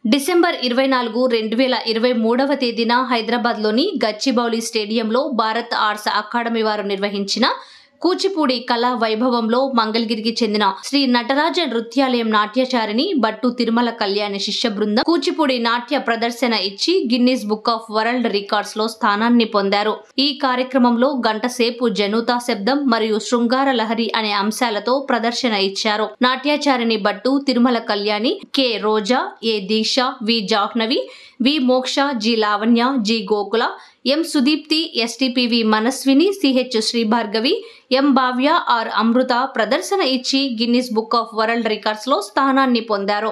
December 24, 2023వ తేదీన హైదరాబాద్లోని గచ్చిబౌలి స్టేడియంలో భారత్ ఆర్ట్స్ అకాడమీ వారు నిర్వహించిన కూచిపూడి కళా వైభవంలో మంగళగిరికి చెందిన శ్రీ నటరాజ నృత్యాలయం నాట్యచారిణి బట్టు తిరుమల కళ్యాణి శిష్య బృందం కూచిపూడి నాట్య ప్రదర్శన ఇచ్చి Guinness book of world records లో స్థానాన్ని పొందారు. ఈ కార్యక్రమంలో గంట సేపు జనుతా శబ్దం మరియు శృంగార లహరి అనే అంశాలతో ప్రదర్శన ఇచ్చారు. నాట్యాచారిణి Battu Tirumala Kalyani K Roja, A Deeksha, V Jahnavi, V Moksha, G Lavanya, G Gokula, M Sudeepti, S T P V Manaswini, CH Sribhargavi, M Bhavya, R Amrita ప్రదర్శన ఇచ్చి Guinness book of world records లో స్థానాన్ని పొందారు.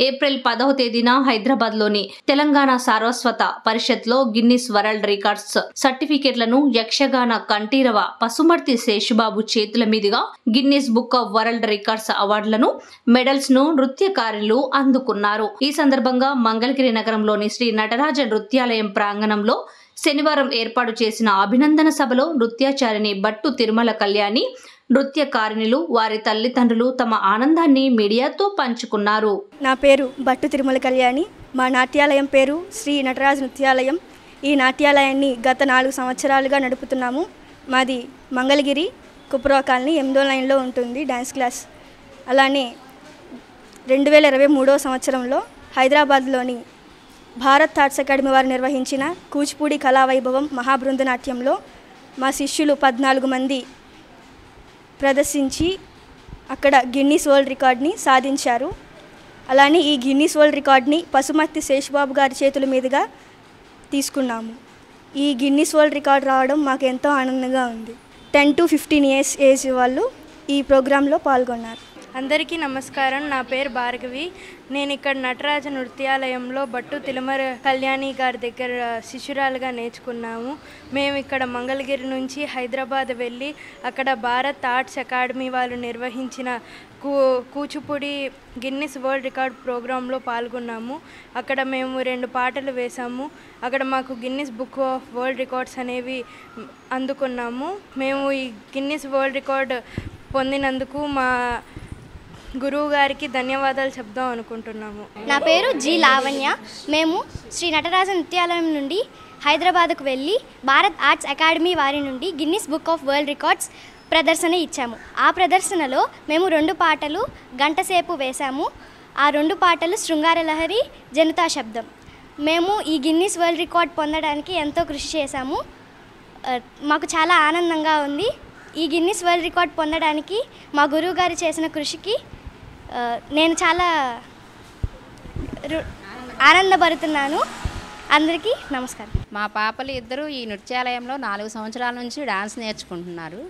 ఏప్రిల్ 10వ తేదీన హైదరాబాద్ లోని తెలంగాణ సారస్వత పరిషత్ లో గిన్నిస్ వరల్డ్ రికార్డ్స్ సర్టిఫికెట్లను యక్షగాన కంఠీరవ పసుమర్తి శేషుబాబు చేతుల మీదుగా Guinness book of world records అవార్డులను, మెడల్స్ ను నృత్యకారులు అందుకున్నారు. ఈ సందర్భంగా మంగళగిరి నగరంలోని శ్రీ నటరాజ నృత్యాలయం ప్రాంగణంలో శనివారం ఏర్పాటు చేసిన అభినందన సభలో నృత్యాచారిణి బట్టు తిరుమల కళ్యాణి, నృత్యకారిణులు, వారి తల్లిదండ్రులు తమ ఆనందాన్ని మీడియాతో పంచుకున్నారు. నా పేరు బట్టు తిరుమల కళ్యాణి. మా నాట్యాలయం పేరు శ్రీ నటరాజ నృత్యాలయం. ఈ నాట్యాలయాన్ని గత 4 సంవత్సరాలుగా నడుపుతున్నాము. మాది మంగళగిరి కుప్రో కాలనీ 8వ లైన్లో ఉంటుంది డ్యాన్స్ క్లాస్. అలానే 2023వ సంవత్సరంలో హైదరాబాద్లోని భారత్ ఆర్ట్స్ అకాడమీ వారు నిర్వహించిన కూచిపూడి కళావైభవం మహాబృందనాట్యంలో మా శిష్యులు 14 మంది ప్రదర్శించి అక్కడ గిన్నిస్ వరల్డ్ రికార్డ్ని సాధించారు. అలానే ఈ గిన్నిస్ వరల్డ్ రికార్డ్ని పసుమర్తి శేషుబాబు గారి చేతుల మీదుగా తీసుకున్నాము. ఈ గిన్నిస్ వరల్డ్ రికార్డ్ రావడం మాకు ఎంతో ఆనందంగా ఉంది. 10 to 15 years ఏజ్ వాళ్ళు ఈ ప్రోగ్రాంలో పాల్గొన్నారు. అందరికీ నమస్కారం. నా పేరు భార్గవి. నేను ఇక్కడ నటరాజ నృత్యాలయంలో బట్టు తిరుమల కళ్యాణి గారి దగ్గర శిష్యురాలుగా నేర్చుకున్నాము. మేము ఇక్కడ మంగళగిరి నుంచి హైదరాబాద్ వెళ్ళి అక్కడ భారత్ ఆర్ట్స్ అకాడమీ వాళ్ళు నిర్వహించిన కూచిపూడి గిన్నిస్ వరల్డ్ రికార్డ్ ప్రోగ్రాంలో పాల్గొన్నాము. అక్కడ మేము 2 పాటలు వేసాము. అక్కడ మాకు Guinness book of world records అనేవి అందుకున్నాము. మేము ఈ గిన్నిస్ వరల్డ్ రికార్డ్ పొందినందుకు మా గురువు గారికి ధన్యవాదాలు చెప్దాం అనుకుంటున్నాము. నా పేరు జి లావణ్య. మేము శ్రీ నటరాజ నృత్యాలయం నుండి హైదరాబాద్కు వెళ్ళి భారత్ ఆర్ట్స్ అకాడమీ వారి నుండి Guinness book of world records ప్రదర్శన ఇచ్చాము. ఆ ప్రదర్శనలో మేము 2 పాటలు గంట సేపు వేశాము. ఆ 2 పాటలు శృంగార లహరి, జనతా శబ్దం. మేము ఈ గిన్నిస్ వరల్డ్ రికార్డ్ పొందడానికి ఎంతో కృషి చేశాము. మాకు చాలా ఆనందంగా ఉంది. ఈ గిన్నిస్ వరల్డ్ రికార్డ్ పొందడానికి మా గురువు గారు చేసిన కృషికి నేను చాలా ఆనందపడుతున్నాను. అందరికీ నమస్కారం. మా పాపలు ఇద్దరు ఈ నృత్యాలయంలో 4 సంవత్సరాల నుంచి డాన్స్ నేర్చుకుంటున్నారు.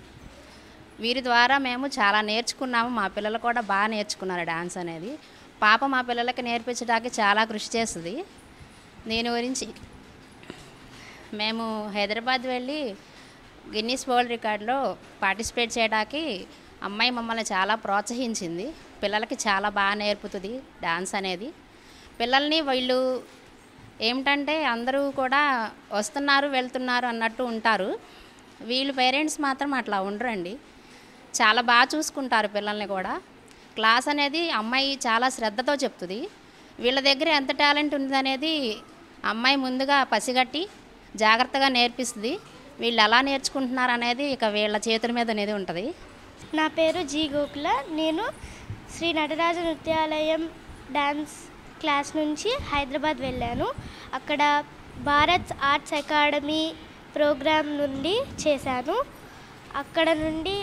వీరి ద్వారా మేము చాలా నేర్చుకున్నాము. మా పిల్లలు కూడా బాగా నేర్చుకున్నారు డాన్స్ అనేది. పాప మా పిల్లలకి నేర్పించడానికి చాలా కృషి చేస్తుంది. దీని గురించి మేము హైదరాబాద్ వెళ్ళి గిన్నిస్ వరల్డ్ రికార్డులో పార్టిసిపేట్ చేయడానికి అమ్మాయి మమ్మల్ని చాలా ప్రోత్సహించింది. పిల్లలకి చాలా బాగా నేర్పుతుంది డాన్స్ అనేది. పిల్లల్ని వీళ్ళు ఏమిటంటే అందరూ కూడా వస్తున్నారు వెళ్తున్నారు అన్నట్టు ఉంటారు. వీళ్ళు పేరెంట్స్ మాత్రం అట్లా ఉండరండి. చాలా బాగా చూసుకుంటారు పిల్లల్ని కూడా. క్లాస్ అనేది అమ్మాయి చాలా శ్రద్ధతో చెప్తుంది. వీళ్ళ దగ్గర ఎంత టాలెంట్ ఉందనేది అమ్మాయి ముందుగా పసిగట్టి జాగ్రత్తగా నేర్పిస్తుంది. వీళ్ళు ఎలా నేర్చుకుంటున్నారు అనేది ఇక వీళ్ళ చేతుల మీద అనేది ఉంటుంది. నా పేరు జి గోకుల. నేను శ్రీ నటరాజ నృత్యాలయం డ్యాన్స్ క్లాస్ నుంచి హైదరాబాద్ వెళ్ళాను. అక్కడ భారత్ ఆర్ట్స్ అకాడమీ ప్రోగ్రామ్ నుండి చేశాను. అక్కడ నుండి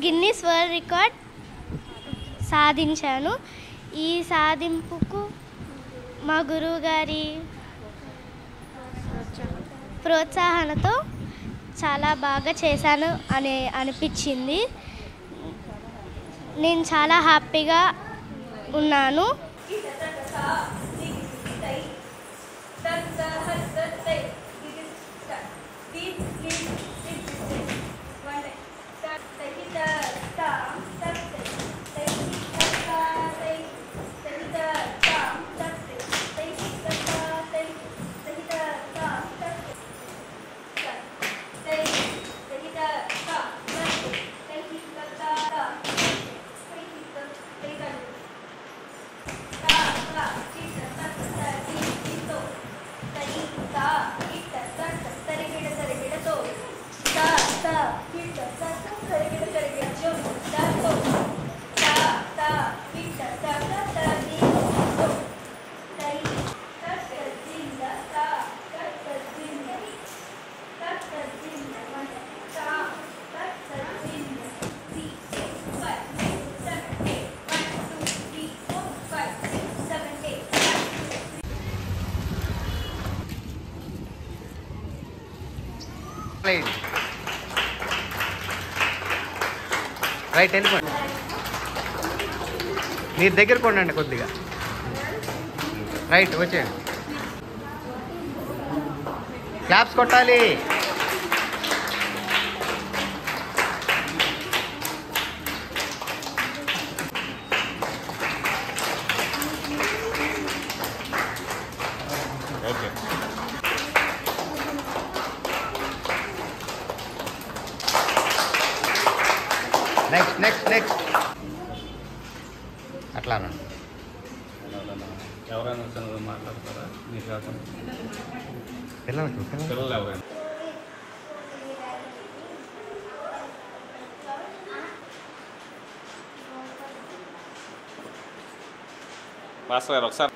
గిన్నిస్ వరల్డ్ రికార్డ్ సాధించాను. ఈ సాధింపుకు మా గురువు గారి ప్రోత్సాహనతో చాలా బాగా చేశాను అని అనిపించింది. నేను చాలా హ్యాపీగా ఉన్నాను. Jesus. రైట్ వెళ్ళిపోండి. మీరు దగ్గర కొండండి కొద్దిగా. రైట్ వచ్చేయండి. క్లాప్స్ కొట్టాలి. ఓకే. నెక్స్ట్ నెక్స్ట్ నెక్స్ట్ అట్లా ఎవరైనా మాట్లాడతారా? మీకు కాకుండా పిల్లలు ఎవరైనా మాస్టర్ గారు ఒకసారి